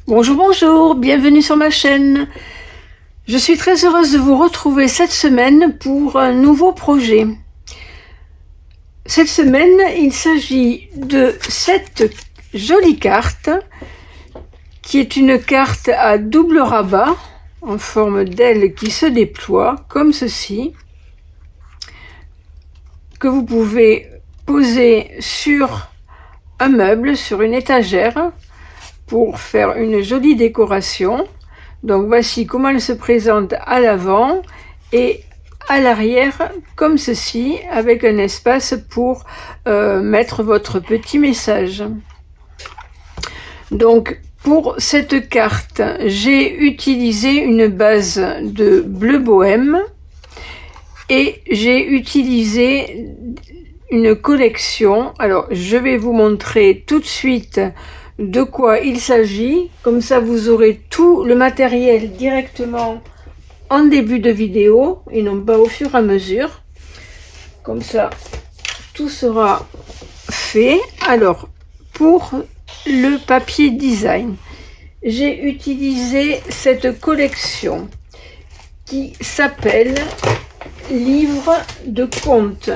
Bonjour, bonjour, bienvenue sur ma chaîne. Je suis très heureuse de vous retrouver cette semaine pour un nouveau projet. Cette semaine, il s'agit de cette jolie carte, qui est une carte à double rabat, en forme d'aile qui se déploie, comme ceci, que vous pouvez poser sur un meuble, sur une étagère, pour faire une jolie décoration. Donc voici comment elle se présente à l'avant et à l'arrière, comme ceci, avec un espace pour mettre votre petit message. Donc pour cette carte, j'ai utilisé une base de bleu bohème et j'ai utilisé une collection. Alors je vais vous montrer tout de suite de quoi il s'agit, comme ça vous aurez tout le matériel directement en début de vidéo et non pas au fur et à mesure, comme ça tout sera fait. Alors pour le papier design, j'ai utilisé cette collection qui s'appelle livre de contes.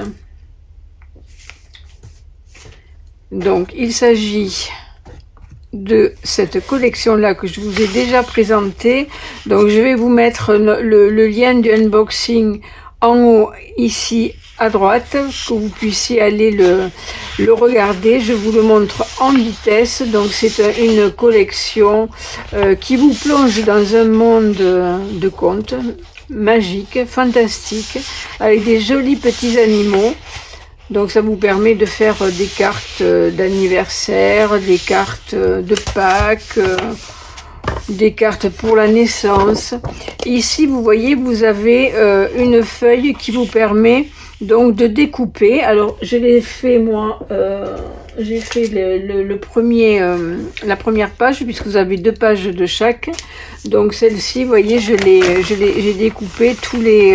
Donc il s'agit de cette collection là que je vous ai déjà présentée. Donc je vais vous mettre le lien du unboxing en haut ici à droite, que vous puissiez aller le regarder. Je vous le montre en vitesse. Donc c'est une collection qui vous plonge dans un monde de contes magique, fantastique, avec des jolis petits animaux. Donc ça vous permet de faire des cartes d'anniversaire, des cartes de Pâques, des cartes pour la naissance. Ici, vous voyez, vous avez une feuille qui vous permet donc de découper. Alors je l'ai fait moi, j'ai fait la première page, puisque vous avez 2 pages de chaque. Donc celle-ci, vous voyez, j'ai découpé tous les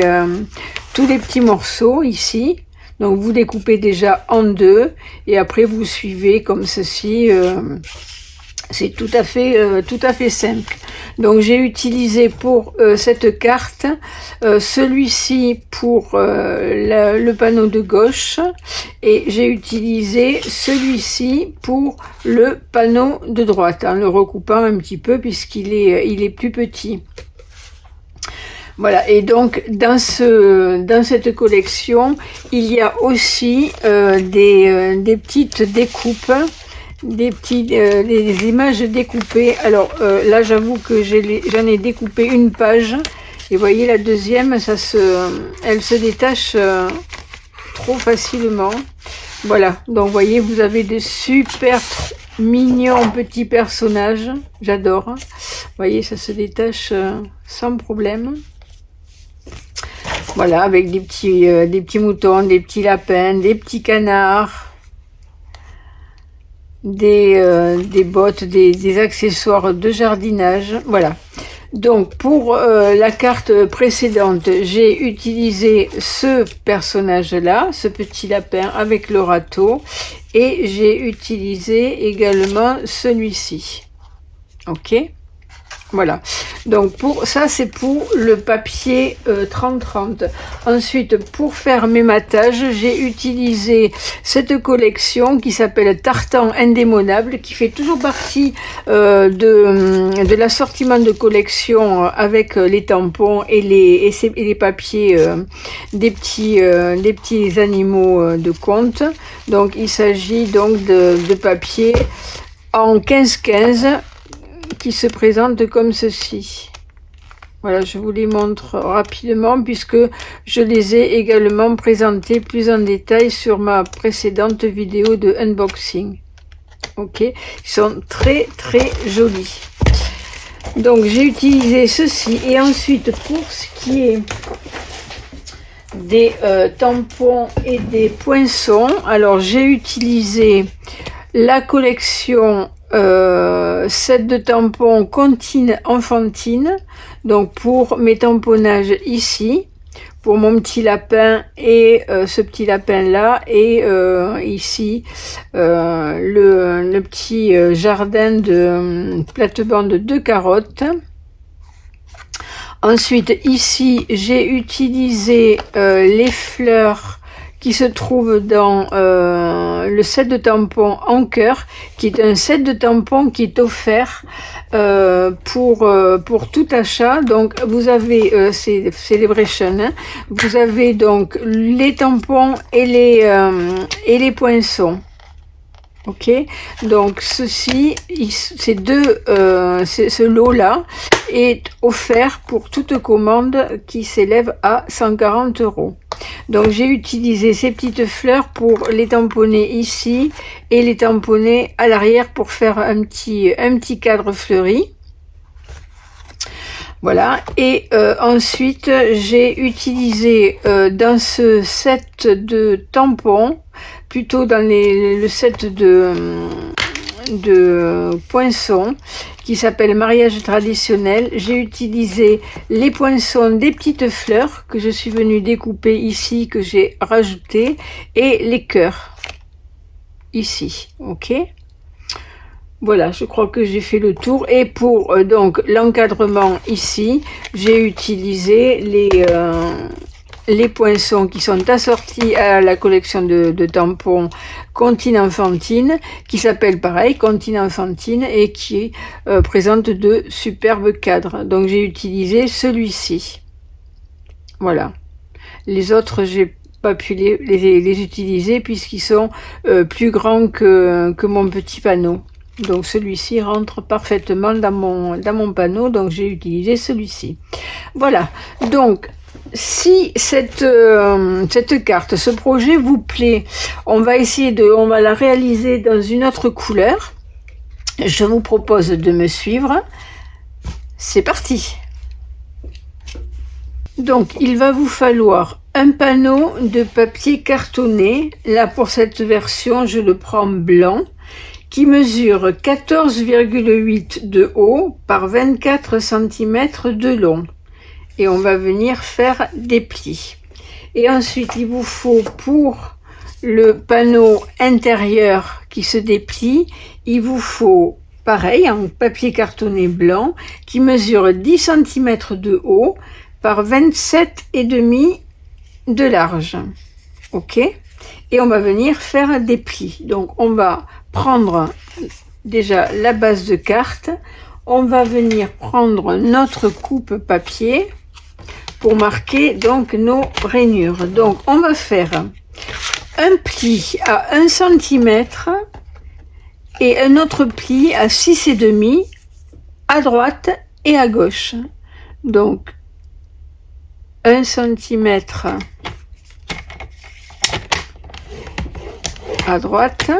petits morceaux ici. Donc vous découpez déjà en 2 et après vous suivez comme ceci. C'est tout à fait simple. Donc j'ai utilisé pour cette carte celui-ci pour le panneau de gauche et j'ai utilisé celui-ci pour le panneau de droite, en le recoupant un petit peu puisqu'il est plus petit. Voilà, et donc dans cette collection, il y a aussi des petites découpes, des images découpées. Alors là, j'avoue que j'en ai découpé une page, et vous voyez la deuxième, elle se détache trop facilement. Voilà, donc vous voyez, vous avez de super mignons petits personnages, j'adore. Vous voyez, ça se détache sans problème. Voilà, avec des petits moutons, des petits lapins, des petits canards, des bottes, des accessoires de jardinage. Voilà. Donc pour la carte précédente, j'ai utilisé ce personnage-là, ce petit lapin avec le râteau, et j'ai utilisé également celui-ci. Ok? Voilà, donc pour ça c'est pour le papier 30-30. Ensuite, pour faire mes mattages, j'ai utilisé cette collection qui s'appelle Tartan Indémodable, qui fait toujours partie de l'assortiment de collection avec les tampons et les papiers des petits animaux de conte. Donc il s'agit donc de papier en 15-15 qui se présente comme ceci. Voilà, je vous les montre rapidement puisque je les ai également présentés plus en détail sur ma précédente vidéo de unboxing. Ok, ils sont très jolis. Donc j'ai utilisé ceci, et ensuite pour ce qui est des tampons et des poinçons, alors j'ai utilisé la collection set de tampons Comptine Enfantine, donc pour mes tamponnages ici. pour mon petit lapin et ce petit lapin là, et ici le petit jardin de plate-bande de carottes. Ensuite ici j'ai utilisé les fleurs qui se trouve dans le set de tampons en cœur, qui est un set de tampons qui est offert pour tout achat. Donc vous avez c'est Celebration, hein. Vous avez donc les tampons et les poinçons. Ok, donc ceci, ce lot-là est offert pour toute commande qui s'élève à 140 €. Donc j'ai utilisé ces petites fleurs pour les tamponner ici et les tamponner à l'arrière pour faire un petit cadre fleuri. Voilà, et ensuite j'ai utilisé dans ce set de tampons, plutôt dans le set de poinçons qui s'appelle mariage traditionnel, j'ai utilisé les poinçons des petites fleurs que je suis venue découper ici, que j'ai rajouté, et les cœurs ici. Ok, voilà, je crois que j'ai fait le tour. Et pour donc l'encadrement ici, j'ai utilisé les poinçons qui sont assortis à la collection de tampons Comptine Enfantine, qui s'appelle pareil Comptine Enfantine, et qui présente de superbes cadres. Donc j'ai utilisé celui-ci. Voilà. Les autres, j'ai pas pu les utiliser puisqu'ils sont plus grands que mon petit panneau. Donc celui-ci rentre parfaitement dans mon panneau, donc j'ai utilisé celui-ci. Voilà. Donc si cette carte, ce projet vous plaît, on va la réaliser dans une autre couleur. Je vous propose de me suivre. C'est parti. Donc il va vous falloir un panneau de papier cartonné. Là pour cette version, je le prends blanc, qui mesure 14,8 de haut par 24 cm de long. Et on va venir faire des plis. Et ensuite, il vous faut, pour le panneau intérieur qui se déplie, il vous faut, pareil, un papier cartonné blanc qui mesure 10 cm de haut par 27,5 de large. Ok? Et on va venir faire des plis. Donc, on va prendre déjà la base de carte. On va venir prendre notre coupe papier pour marquer donc nos rainures. Donc on va faire un pli à 1 cm et un autre pli à 6,5 à droite et à gauche. Donc 1 cm à droite,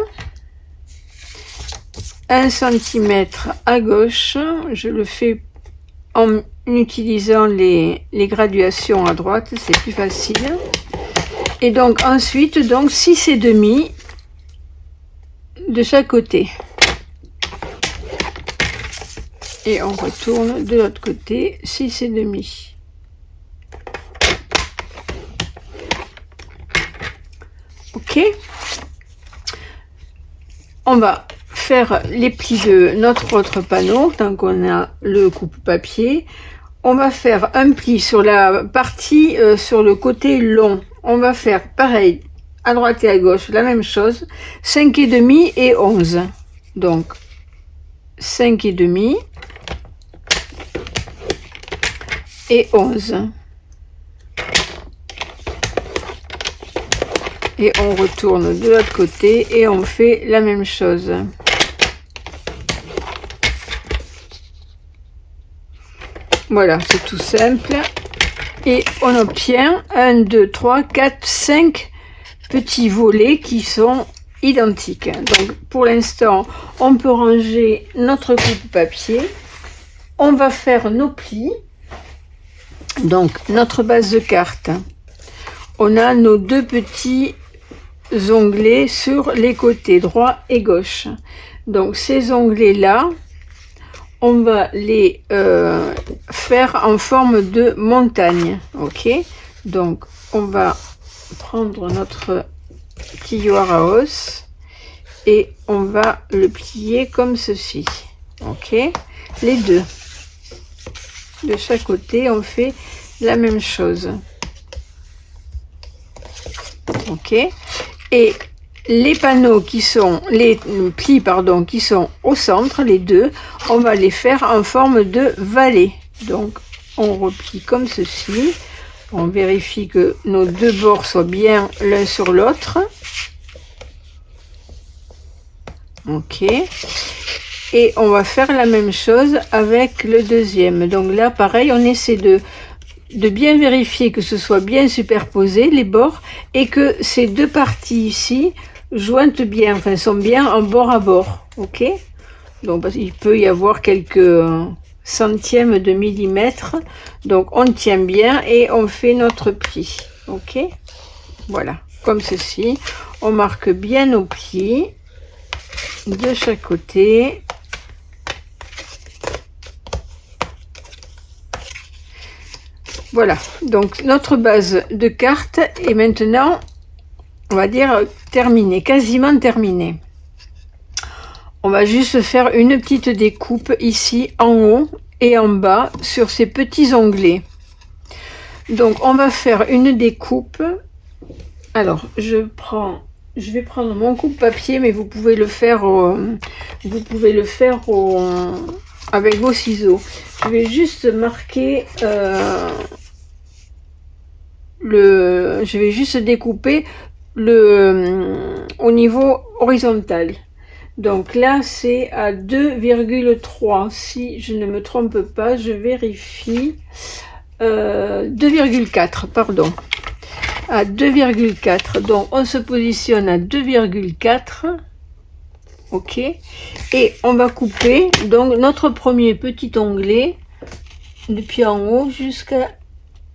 1 cm à gauche. Je le fais en utilisant les graduations à droite, c'est plus facile. Et donc ensuite, donc 6,5 de chaque côté. Et on retourne de l'autre côté, 6,5. Ok. On va faire les plis de notre autre panneau, tant qu'on a le coupe-papier. On va faire un pli sur la partie, sur le côté long. On va faire pareil, à droite et à gauche, la même chose, 5,5 et 11. Donc, 5,5 et 11. Et on retourne de l'autre côté et on fait la même chose. Voilà, c'est tout simple. Et on obtient 1, 2, 3, 4, 5 petits volets qui sont identiques. Donc pour l'instant, on peut ranger notre coupe papier. On va faire nos plis. Donc notre base de carte. On a nos deux petits onglets sur les côtés droit et gauche. Donc ces onglets là, on va les faire en forme de montagne. Ok, Donc on va prendre notre plioir à os et on va le plier comme ceci. Ok, les deux de chaque côté, on fait la même chose. Ok, et les panneaux qui sont, les plis pardon, qui sont au centre, les deux, on va les faire en forme de valet. Donc on replie comme ceci. On vérifie que nos deux bords soient bien l'un sur l'autre. Ok, et on va faire la même chose avec le deuxième. Donc là pareil, on essaie de bien vérifier que ce soit bien superposé les bords et que ces deux parties ici jointent bien, enfin sont bien en bord à bord. Ok, donc parce qu'il peut y avoir quelques centièmes de millimètre, donc on tient bien et on fait notre pli. Ok, voilà, comme ceci. On marque bien nos plis de chaque côté. Voilà, donc notre base de carte est maintenant, on va dire, terminée, quasiment terminée. On va juste faire une petite découpe ici en haut et en bas sur ces petits onglets. Donc on va faire une découpe. Alors je vais prendre mon coupe-papier, mais vous pouvez le faire avec vos ciseaux. Je vais juste marquer je vais juste découper au niveau horizontal. Donc là c'est à 2,3 si je ne me trompe pas, je vérifie. 2,4 pardon, à 2,4. Donc on se positionne à 2,4. Ok, et on va couper donc notre premier petit onglet depuis en haut jusqu'à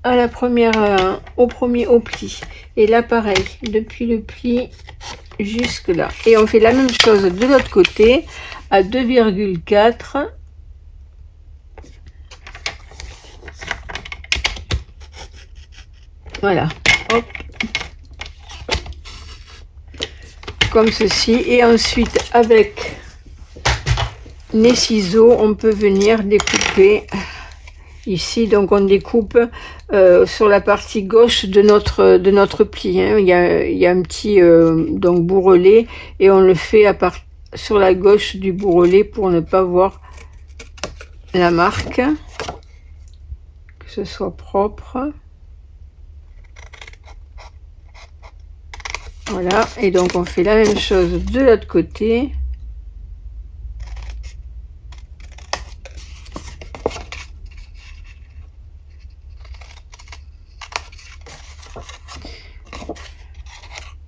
la première au pli, et là pareil depuis le pli jusque là, et on fait la même chose de l'autre côté à 2,4. Voilà, hop, comme ceci, et ensuite avec les ciseaux on peut venir découper ici. Donc on découpe sur la partie gauche de notre pli, hein. Il y a un petit donc bourrelet, et on le fait sur la gauche du bourrelet pour ne pas voir la marque, que ce soit propre. Voilà, et donc on fait la même chose de l'autre côté.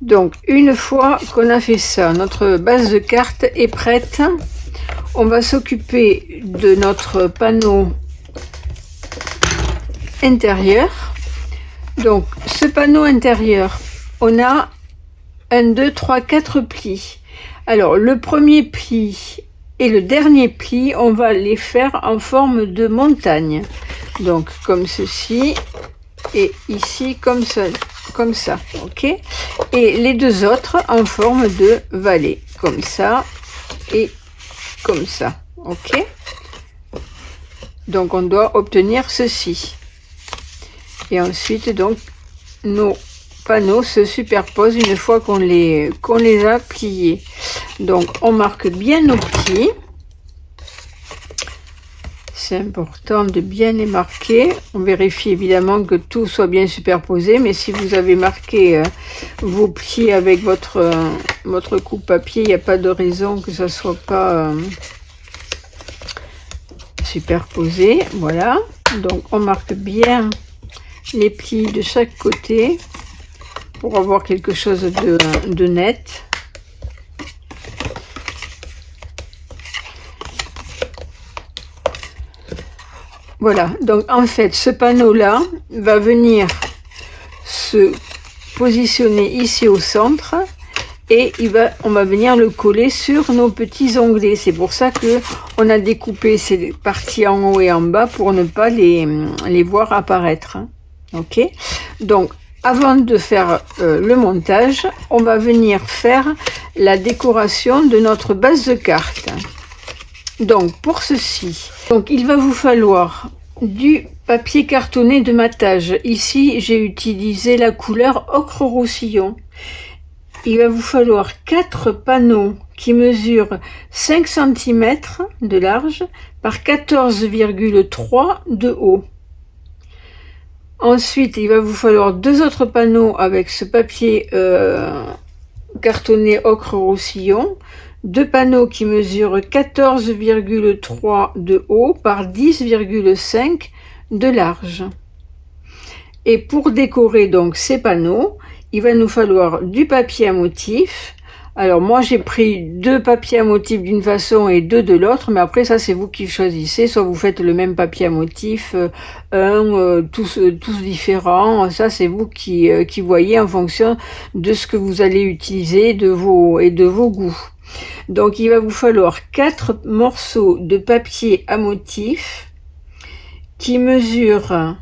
Donc une fois qu'on a fait ça, notre base de carte est prête. On va s'occuper de notre panneau intérieur. Donc ce panneau intérieur, on a 1, 2, 3, 4 plis. Alors le premier pli et le dernier pli, on va les faire en forme de montagne. Donc comme ceci, et ici comme ça, ok. Et les deux autres en forme de valet, comme ça et comme ça, ok. Donc on doit obtenir ceci. Et ensuite donc nos panneaux se superposent une fois qu'on les a pliés. Donc on marque bien nos plis. C'est important de bien les marquer. On vérifie évidemment que tout soit bien superposé, mais si vous avez marqué vos plis avec votre coupe-papier, il n'y a pas de raison que ça soit pas superposé. Voilà, donc on marque bien les plis de chaque côté pour avoir quelque chose de net. Voilà, donc en fait ce panneau là va venir se positionner ici au centre, et on va venir le coller sur nos petits onglets. C'est pour ça que on a découpé ces parties en haut et en bas pour ne pas les voir apparaître, hein. Ok, Donc, avant de faire le montage, on va venir faire la décoration de notre base de carte. Donc, pour ceci, donc il va vous falloir du papier cartonné de matage. Ici, j'ai utilisé la couleur ocre roussillon. Il va vous falloir 4 panneaux qui mesurent 5 cm de large par 14,3 de haut. Ensuite, il va vous falloir 2 autres panneaux avec ce papier cartonné ocre roussillon. 2 panneaux qui mesurent 14,3 de haut par 10,5 de large. Et pour décorer donc ces panneaux, il va nous falloir du papier à motif. Alors moi j'ai pris 2 papiers à motif d'une façon et 2 de l'autre, mais après ça c'est vous qui choisissez, soit vous faites le même papier à motif, tous différents, ça c'est vous qui voyez en fonction de ce que vous allez utiliser, de vos goûts. Donc il va vous falloir 4 morceaux de papier à motif qui mesurent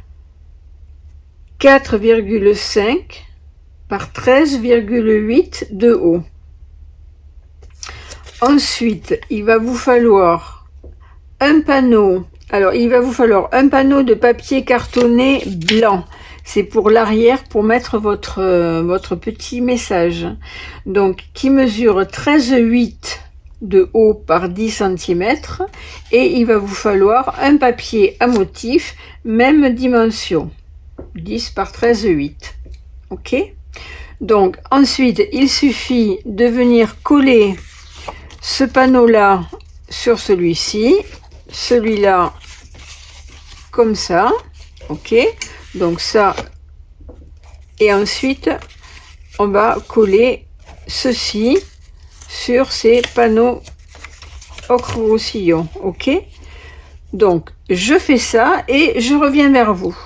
4,5 par 13,8 de haut. Ensuite, il va vous falloir un panneau. Alors, il va vous falloir un panneau de papier cartonné blanc. C'est pour l'arrière, pour mettre votre petit message. Donc, qui mesure 13,8 de haut par 10 cm. Et il va vous falloir un papier à motif, même dimension. 10 par 13,8. Ok? Donc, ensuite, il suffit de venir coller ce panneau-là sur celui-ci, celui-là comme ça, ok, donc ça, et ensuite on va coller ceci sur ces panneaux ocre roussillon, ok. Donc je fais ça et je reviens vers vous.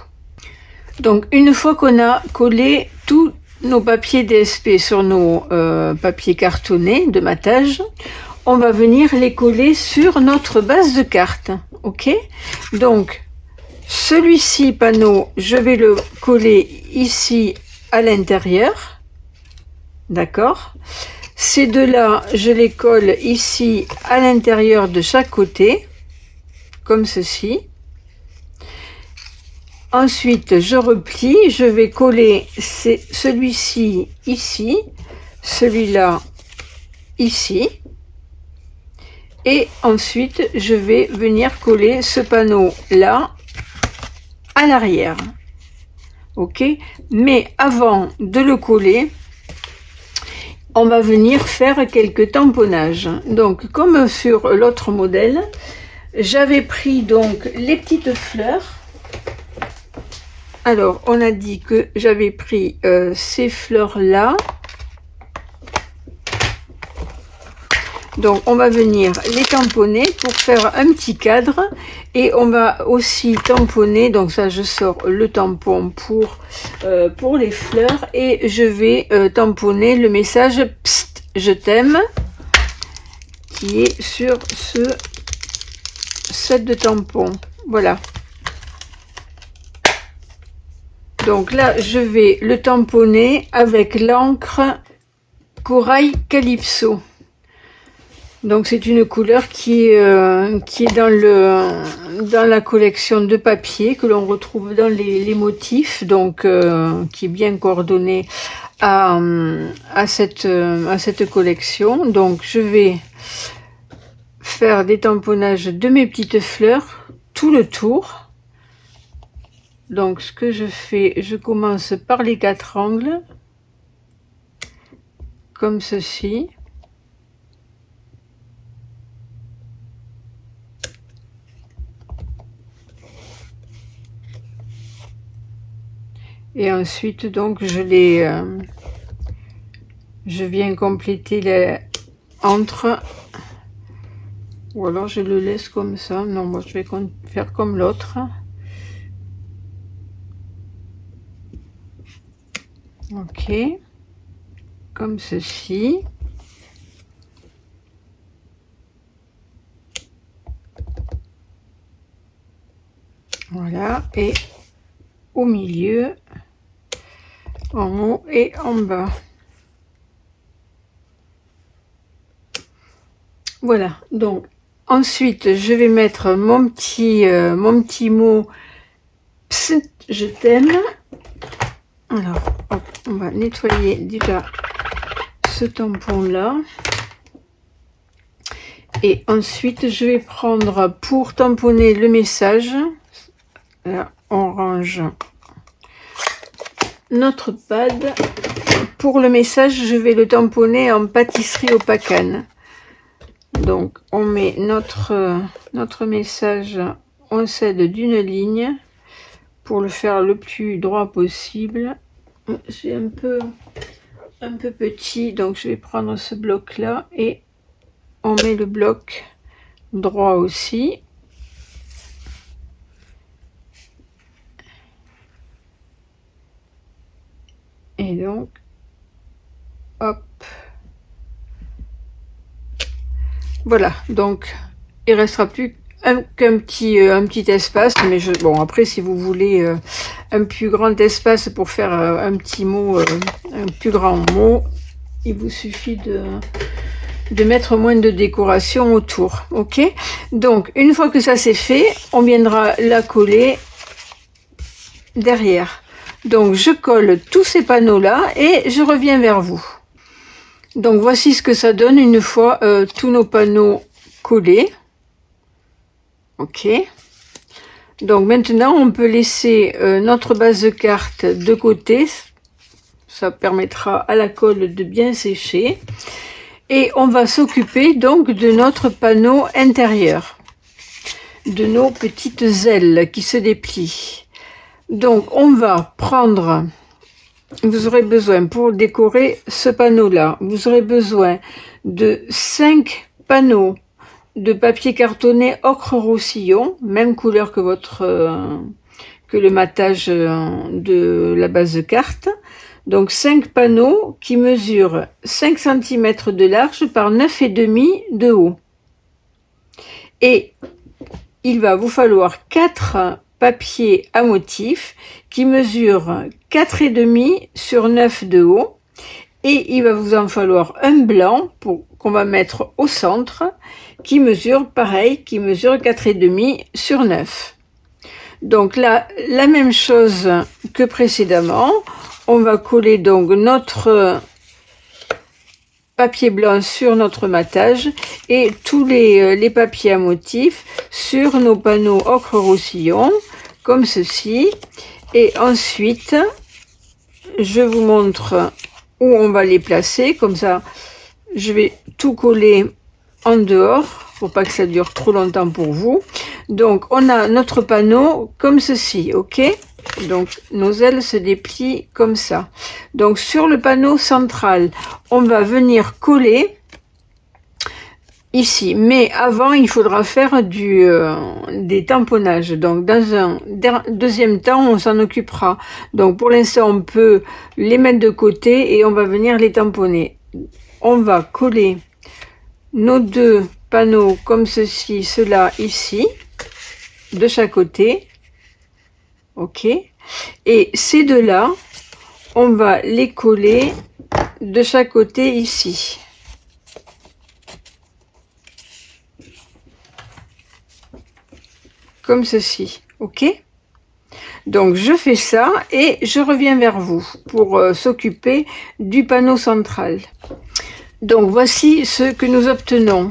Donc une fois qu'on a collé tous nos papiers DSP sur nos papiers cartonnés de matage, on va venir les coller sur notre base de carte, ok. Donc celui-ci panneau, je vais le coller ici à l'intérieur, d'accord. Ces deux-là, je les colle ici à l'intérieur de chaque côté, comme ceci. Ensuite, je replie, je vais coller celui-ci ici, celui-là ici. Et ensuite, je vais venir coller ce panneau-là à l'arrière. Ok? Mais avant de le coller, on va venir faire quelques tamponnages. Donc, comme sur l'autre modèle, j'avais pris donc les petites fleurs. Alors, on a dit que j'avais pris ces fleurs-là. Donc, on va venir les tamponner pour faire un petit cadre. Et on va aussi tamponner, donc ça, je sors le tampon pour les fleurs. Et je vais tamponner le message « Psst, je t'aime » qui est sur ce set de tampons. Voilà. Donc là, je vais le tamponner avec l'encre Corail Calypso. Donc c'est une couleur qui est dans la collection de papier que l'on retrouve dans les motifs, donc qui est bien coordonnée à cette collection. Donc je vais faire des tamponnages de mes petites fleurs tout le tour. Donc ce que je fais, je commence par les 4 angles, comme ceci. Et ensuite, donc, je viens compléter entre, ou alors je le laisse comme ça. Non, moi je vais faire comme l'autre. Ok, comme ceci. Voilà, et au milieu, en haut et en bas. Voilà, donc ensuite je vais mettre mon petit mot Psst, je t'aime. Alors hop, on va nettoyer déjà ce tampon là. Et ensuite je vais prendre pour tamponner le message. Là, on range notre pad. Pour le message, je vais le tamponner en pâtisserie au pacane. Donc on met notre message, on s'aide d'une ligne pour le faire le plus droit possible. C'est un peu petit, donc je vais prendre ce bloc là et on met le bloc droit aussi. Et donc hop, voilà, donc il restera plus qu'un petit espace, mais bon, après si vous voulez un plus grand espace pour faire un petit mot, un plus grand mot, il vous suffit de mettre moins de décoration autour. Ok, donc une fois que ça c'est fait, on viendra la coller derrière. Donc je colle tous ces panneaux là et je reviens vers vous. Donc voici ce que ça donne une fois tous nos panneaux collés. Ok, donc maintenant on peut laisser notre base de carte de côté, ça permettra à la colle de bien sécher, et on va s'occuper donc de notre panneau intérieur, de nos petites ailes qui se déplient. Donc on va prendre, vous aurez besoin pour décorer ce panneau là, vous aurez besoin de 5 panneaux de papier cartonné ocre roussillon, même couleur que que le matage de la base de carte. Donc 5 panneaux qui mesurent 5 cm de large par 9,5 de haut. Et il va vous falloir 4 papiers à motif qui mesurent 4,5 sur 9 de haut. Et il va vous en falloir un blanc qu'on va mettre au centre, qui mesure pareil, qui mesure 4,5 sur 9. Donc là, la même chose que précédemment, on va coller donc notre papier blanc sur notre matage et tous les papiers à motif sur nos panneaux ocre roussillon, comme ceci. Et ensuite, je vous montre où on va les placer, comme ça je vais tout coller en dehors pour pas que ça dure trop longtemps pour vous. Donc on a notre panneau comme ceci, ok, donc nos ailes se déplient comme ça. Donc sur le panneau central on va venir coller ici, mais avant il faudra faire des tamponnages. Donc dans un deuxième temps on s'en occupera. Donc pour l'instant on peut les mettre de côté et on va venir les tamponner. On va coller nos 2 panneaux comme ceci, cela ici, de chaque côté, ok, et ces deux là on va les coller de chaque côté ici. Comme ceci, ok. Donc je fais ça et je reviens vers vous pour s'occuper du panneau central. Donc voici ce que nous obtenons.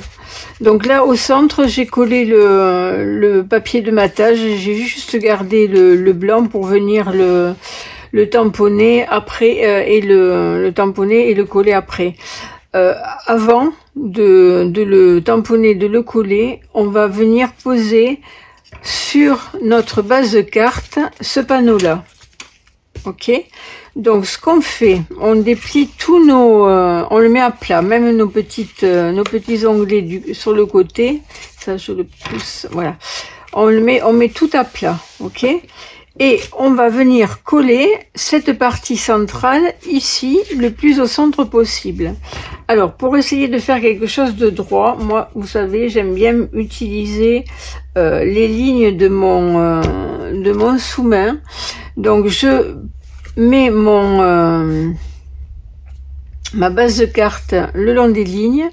Donc là au centre j'ai collé le papier de matage, j'ai juste gardé le blanc pour venir le tamponner après et le tamponner et le coller après. Avant de le tamponner, de le coller, on va venir poser sur notre base de carte ce panneau là, ok. Donc ce qu'on fait, on déplie tous on le met à plat, même nos petits onglets sur le côté, ça je le pousse, voilà, on met tout à plat, ok. Et on va venir coller cette partie centrale ici le plus au centre possible. Alors pour essayer de faire quelque chose de droit, moi vous savez j'aime bien utiliser les lignes de mon sous-main. Donc je mets ma base de carte le long des lignes.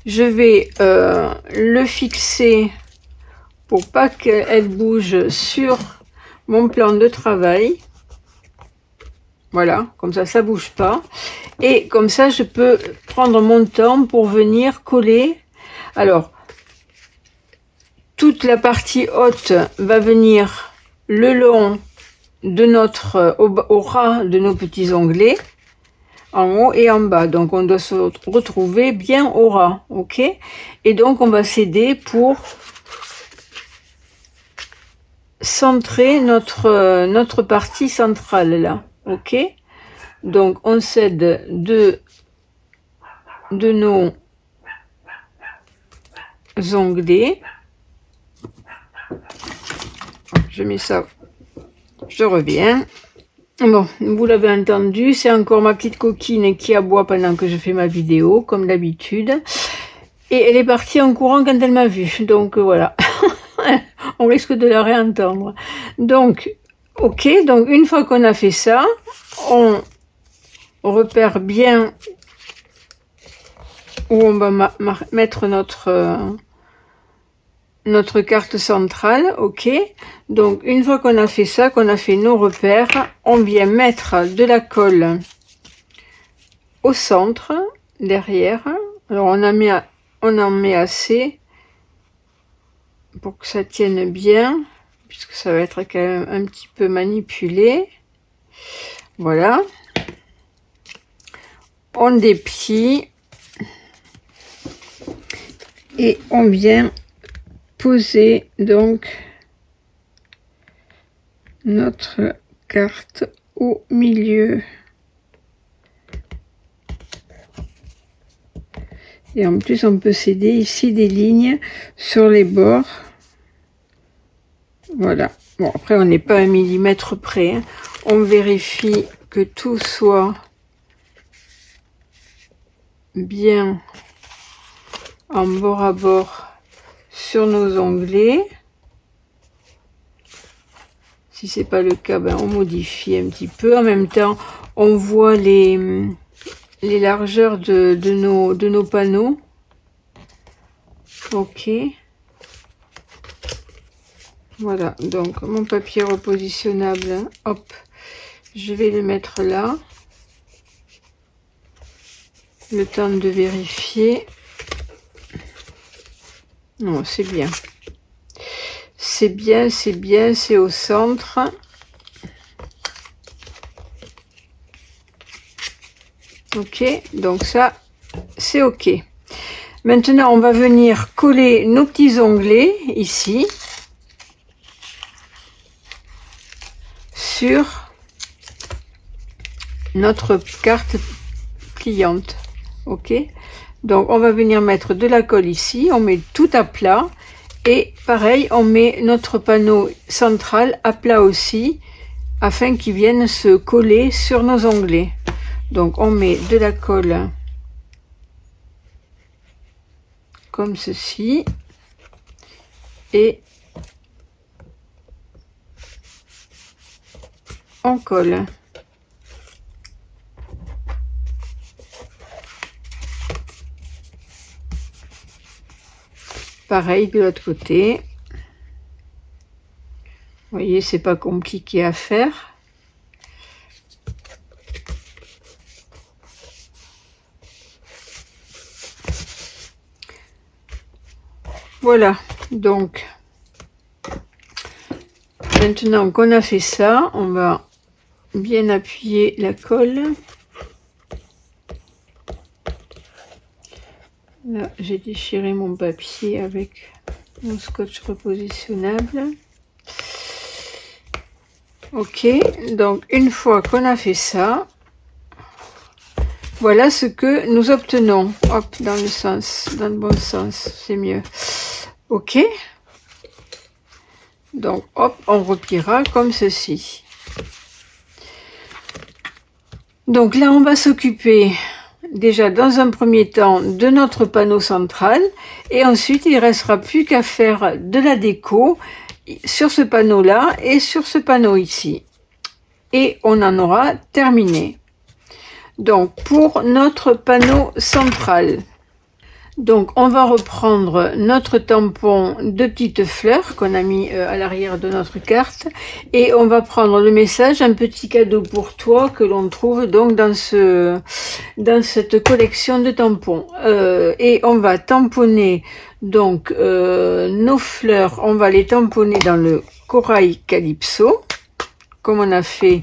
Je vais le fixer pour pas qu'elle bouge sur mon plan de travail. Voilà, comme ça bouge pas. Et comme ça, je peux prendre mon temps pour venir coller. Alors, toute la partie haute va venir le long de notre, au ras de nos petits onglets, en haut et en bas. Donc, on doit se retrouver bien au ras, ok? Et donc, on va s'aider pour centrer notre partie centrale, là, ok? Donc, on s'aide de nos onglets. Je mets ça, je reviens. Bon, vous l'avez entendu, c'est encore ma petite coquine qui aboie pendant que je fais ma vidéo, comme d'habitude. Et elle est partie en courant quand elle m'a vue. Donc voilà, on risque de la réentendre. Donc, ok, donc une fois qu'on a fait ça, on repère bien où on va mettre notre carte centrale, ok. Donc une fois qu'on a fait ça, qu'on a fait nos repères, on vient mettre de la colle au centre, derrière. Alors on en met assez pour que ça tienne bien, puisque ça va être quand même un petit peu manipulé. Voilà. On déplie et on vient poser donc notre carte au milieu. Et en plus, on peut s'aider ici des lignes sur les bords. Voilà. Bon, après, on n'est pas à 1 millimètre près, hein. On vérifie que tout soit bien en bord à bord sur nos onglets. Si c'est pas le cas, ben on modifie un petit peu. En même temps, on voit les largeurs de nos panneaux. Ok. Voilà, donc mon papier repositionnable, hop, je vais le mettre là. Le temps de vérifier. Non, c'est bien. C'est bien, c'est bien, c'est au centre. Ok, donc ça, c'est ok. Maintenant, on va venir coller nos petits onglets ici sur notre carte pliante. Ok, donc on va venir mettre de la colle ici, on met tout à plat et pareil, on met notre panneau central à plat aussi afin qu'il vienne se coller sur nos onglets. Donc on met de la colle comme ceci et on colle. Pareil de l'autre côté. Vous voyez, c'est pas compliqué à faire. Voilà, donc maintenant qu'on a fait ça, on va bien appuyer la colle. Là, j'ai déchiré mon papier avec mon scotch repositionnable. Ok, donc une fois qu'on a fait ça, voilà ce que nous obtenons. Hop, dans le bon sens, c'est mieux. Ok, donc hop, on repliera comme ceci. Donc là, on va s'occuper déjà dans un premier temps de notre panneau central et ensuite il ne restera plus qu'à faire de la déco sur ce panneau là et sur ce panneau ici. et on en aura terminé. Donc pour notre panneau central, donc on va reprendre notre tampon de petites fleurs qu'on a mis à l'arrière de notre carte et on va prendre le message un petit cadeau pour toi que l'on trouve donc dans cette collection de tampons et on va tamponner donc nos fleurs, on va les tamponner dans le corail calypso comme on a fait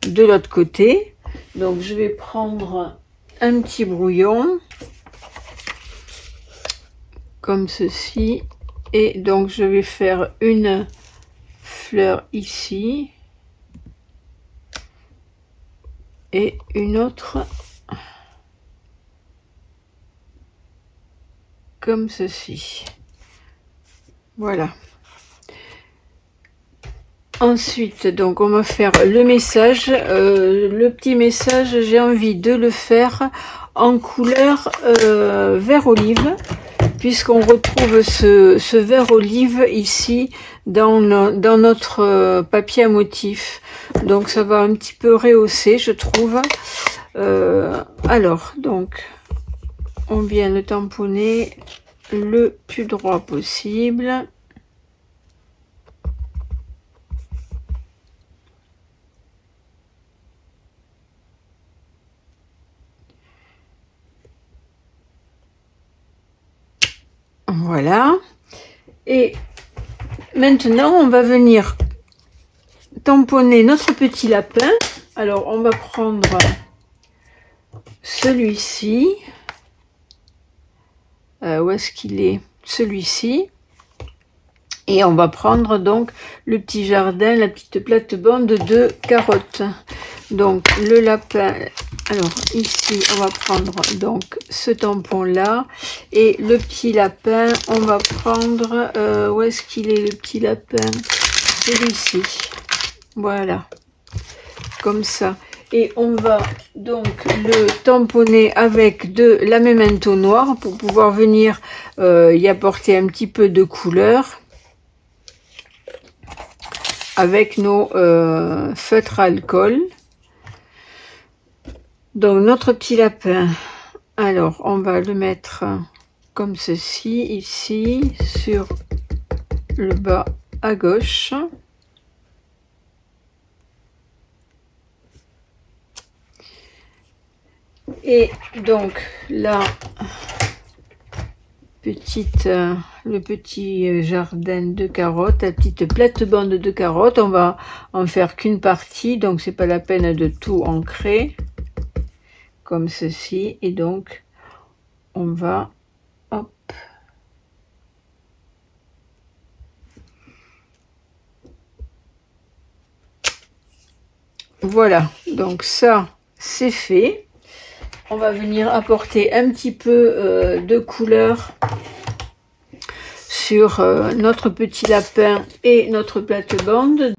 de l'autre côté. Donc je vais prendre un petit brouillon comme ceci et donc je vais faire une fleur ici et une autre comme ceci. Voilà. Ensuite, donc on va faire le message, le petit message, j'ai envie de le faire en couleur vert olive, puisqu'on retrouve ce vert olive ici dans notre papier à motif. Donc ça va un petit peu rehausser, je trouve. Alors, donc, on vient le tamponner le plus droit possible. Voilà. Et maintenant, on va venir tamponner notre petit lapin. Alors, on va prendre celui-ci. Où est-ce qu'il est? Celui-ci. Et on va prendre donc le petit jardin, la petite plate-bande de carottes. Donc, le lapin... Alors, ici, on va prendre donc ce tampon-là. Et le petit lapin, on va prendre... où est-ce qu'il est, le petit lapin? Celui-ci. Voilà. Comme ça. Et on va donc le tamponner avec de la mémento noire pour pouvoir venir y apporter un petit peu de couleur avec nos feutres à alcool. Donc notre petit lapin, alors on va le mettre comme ceci, ici, sur le bas à gauche. Et donc là, le petit jardin de carottes, la petite plate-bande de carottes, on va en faire qu'une partie, donc c'est pas la peine de tout ancrer, comme ceci. Et donc, on va, hop, voilà, donc ça, c'est fait. On va venir apporter un petit peu de couleur sur notre petit lapin et notre plate-bande.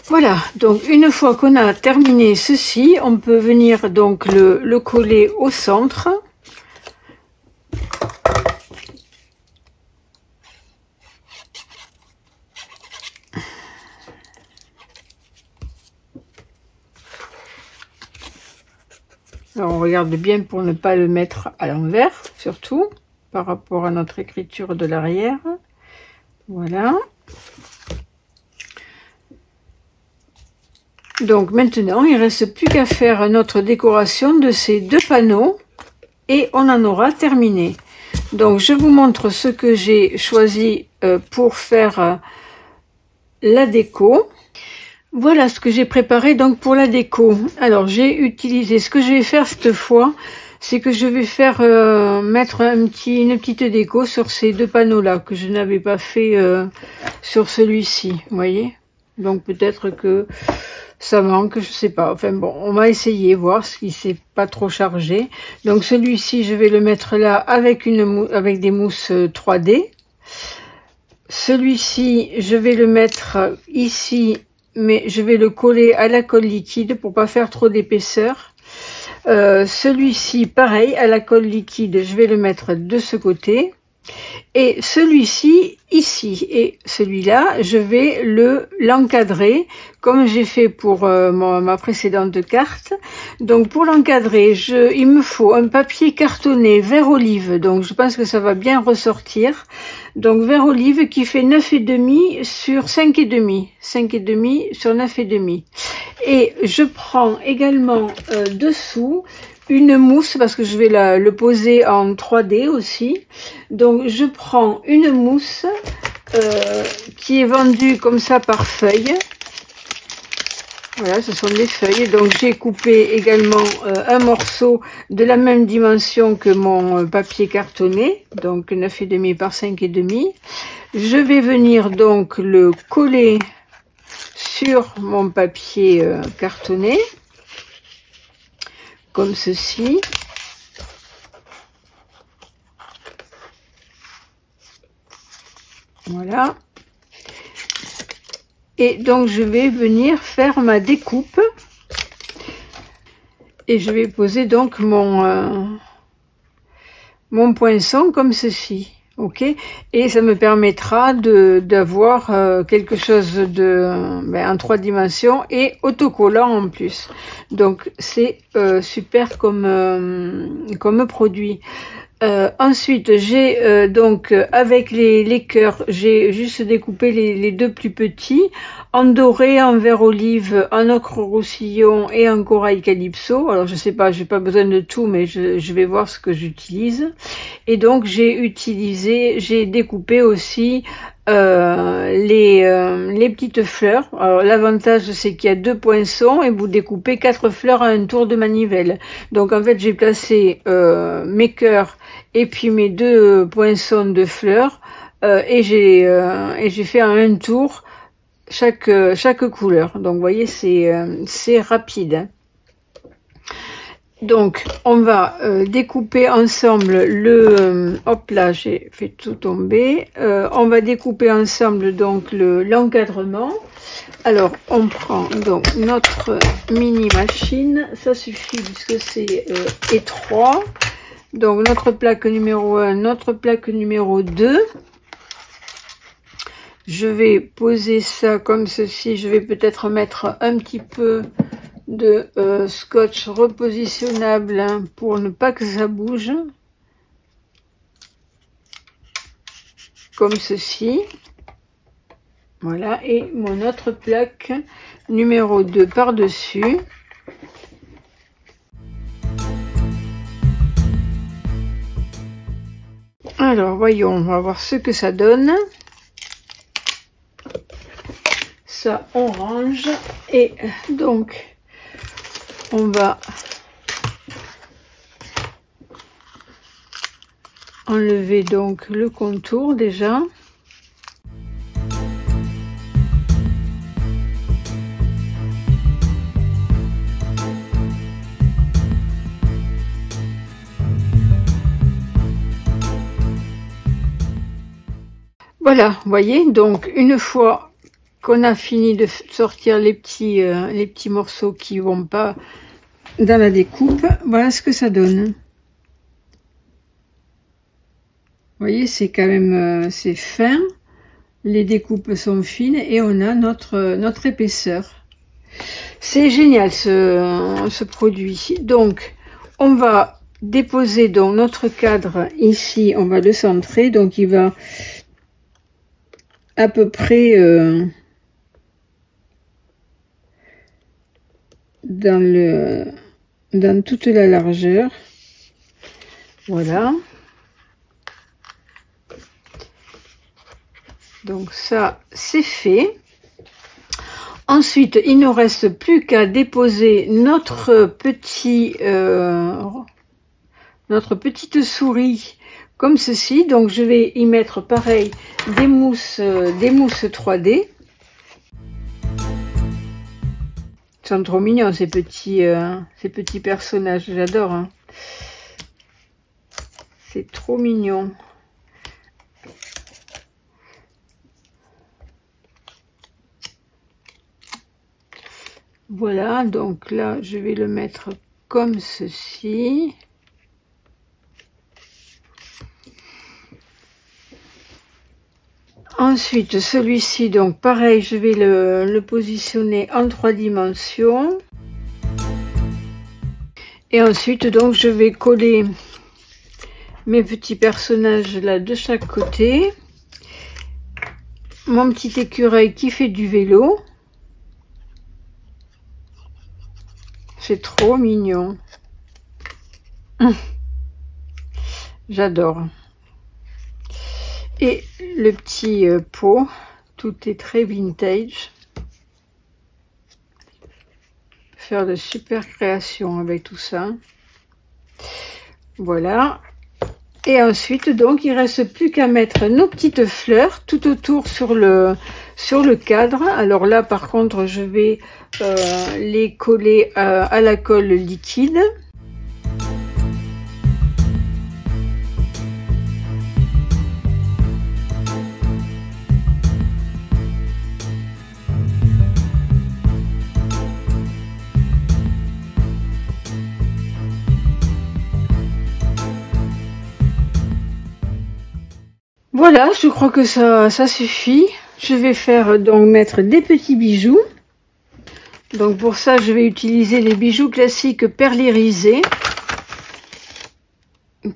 Voilà, donc une fois qu'on a terminé ceci, on peut venir donc le coller au centre. Alors on regarde bien pour ne pas le mettre à l'envers, surtout par rapport à notre écriture de l'arrière. Voilà. Donc maintenant, il ne reste plus qu'à faire notre décoration de ces deux panneaux et on en aura terminé. Donc je vous montre ce que j'ai choisi pour faire la déco. Voilà ce que j'ai préparé donc pour la déco. Alors j'ai utilisé, ce que je vais faire cette fois, c'est que je vais faire mettre une petite déco sur ces deux panneaux là que je n'avais pas fait sur celui-ci, vous voyez. Donc peut-être que ça manque, je sais pas. Enfin bon, on va essayer, voir si c'est pas trop chargé. Donc celui-ci, je vais le mettre là avec avec des mousses 3D. Celui-ci, je vais le mettre ici, mais je vais le coller à la colle liquide pour pas faire trop d'épaisseur. Celui-ci, pareil, à la colle liquide, je vais le mettre de ce côté. Et celui-ci, ici, et celui-là, je vais l'encadrer, comme j'ai fait pour ma précédente carte. Donc, pour l'encadrer, il me faut un papier cartonné vert olive, donc je pense que ça va bien ressortir. Donc, vert olive qui fait 9,5 sur 5,5, 5,5 sur 9,5. Et je prends également dessous une mousse, parce que je vais le poser en 3D aussi. Donc je prends une mousse qui est vendue comme ça par feuille. Voilà, ce sont des feuilles. Donc j'ai coupé également un morceau de la même dimension que mon papier cartonné, donc 9,5 par 5,5. Je vais venir donc le coller sur mon papier cartonné, comme ceci. Voilà. Et donc je vais venir faire ma découpe. Et je vais poser donc mon poinçon comme ceci. Ok, et ça me permettra d'avoir quelque chose en 3 dimensions et autocollant en plus. Donc c'est super comme produit. Ensuite, j'ai donc avec les cœurs, j'ai juste découpé les deux plus petits, en doré, en vert olive, en ocre roussillon et en corail calypso. Alors je sais pas, j'ai pas besoin de tout, mais je vais voir ce que j'utilise. Et donc j'ai découpé aussi les petites fleurs. Alors l'avantage c'est qu'il y a 2 poinçons et vous découpez 4 fleurs à un tour de manivelle. Donc en fait j'ai placé mes cœurs et puis mes 2 poinçons de fleurs et j'ai fait en un tour chaque couleur. Donc vous voyez c'est rapide. Donc on va découper ensemble hop là j'ai fait tout tomber. On va découper ensemble donc l'encadrement. Alors on prend donc notre mini machine, ça suffit puisque c'est étroit. Donc notre plaque numéro 1, notre plaque numéro 2. Je vais poser ça comme ceci. Je vais peut-être mettre un petit peu de scotch repositionnable pour ne pas que ça bouge. Comme ceci. Voilà. Et mon autre plaque numéro 2 par-dessus. Alors, voyons, on va voir ce que ça donne. Ça, on range. Et donc, on va enlever donc le contour déjà. Voilà, vous voyez, donc une fois qu'on a fini de sortir les petits morceaux qui vont pas dans la découpe, voilà ce que ça donne. Vous voyez, c'est quand même c'est fin, les découpes sont fines et on a notre épaisseur. C'est génial ce produit. Donc on va déposer donc notre cadre ici, on va le centrer, donc il va à peu près dans toute la largeur. Voilà. Donc ça, c'est fait. Ensuite, il ne reste plus qu'à déposer notre petite souris comme ceci. Donc je vais y mettre pareil des mousses 3D. Ils sont trop mignons ces petits personnages, j'adore. Hein. C'est trop mignon. Voilà, donc là, je vais le mettre comme ceci. Ensuite, celui-ci, donc pareil, je vais le positionner en 3 dimensions. Et ensuite, donc, je vais coller mes petits personnages là de chaque côté. Mon petit écureuil qui fait du vélo. C'est trop mignon. J'adore. Et le petit pot, tout est très vintage. Faire de super créations avec tout ça. Voilà. Et ensuite, donc, il reste plus qu'à mettre nos petites fleurs tout autour sur le cadre. Alors là, par contre, je vais les coller à la colle liquide. Voilà, je crois que ça suffit. Je vais faire donc mettre des petits bijoux. Donc pour ça, je vais utiliser les bijoux classiques perlérisés,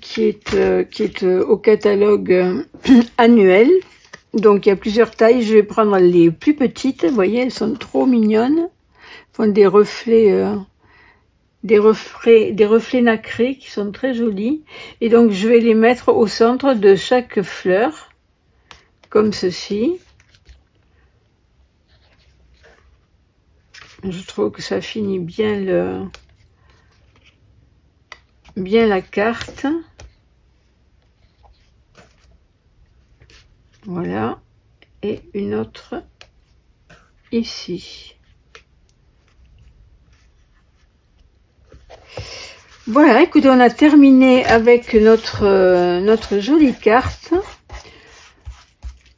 qui est au catalogue annuel. Donc il y a plusieurs tailles. Je vais prendre les plus petites. Vous voyez, elles sont trop mignonnes. Elles font des reflets nacrés qui sont très jolis. Et donc je vais les mettre au centre de chaque fleur, comme ceci. Je trouve que ça finit bien la carte. Voilà. Et une autre ici. Voilà, écoutez, on a terminé avec notre jolie carte.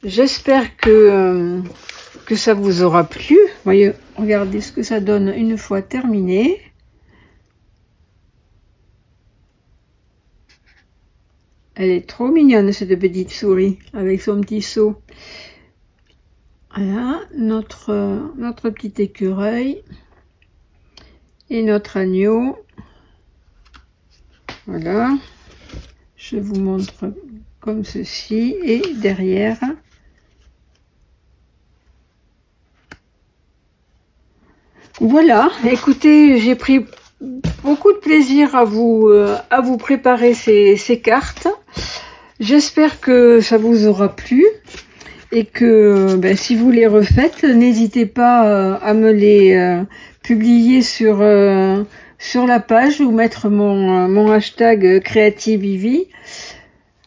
J'espère que ça vous aura plu. Voyez, regardez ce que ça donne une fois terminé. Elle est trop mignonne, cette petite souris, avec son petit seau. Voilà, notre petit écureuil et notre agneau. Voilà, je vous montre comme ceci, et derrière, voilà. Écoutez, j'ai pris beaucoup de plaisir à vous préparer ces cartes. J'espère que ça vous aura plu et que si vous les refaites, n'hésitez pas à me les publier sur la page ou mettre mon hashtag CreativeIvy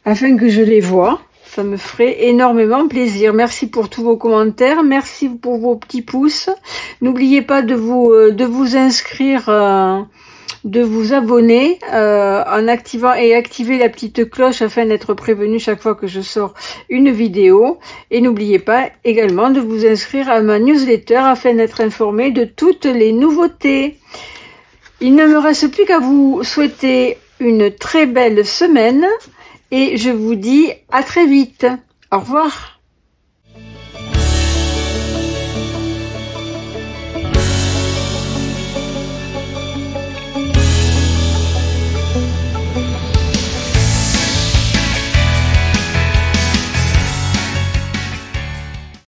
afin que je les voie. Ça me ferait énormément plaisir. Merci pour tous vos commentaires. Merci pour vos petits pouces. N'oubliez pas de vous inscrire, de vous abonner en activant et activer la petite cloche afin d'être prévenu chaque fois que je sors une vidéo. Et n'oubliez pas également de vous inscrire à ma newsletter afin d'être informé de toutes les nouveautés. Il ne me reste plus qu'à vous souhaiter une très belle semaine et je vous dis à très vite. Au revoir.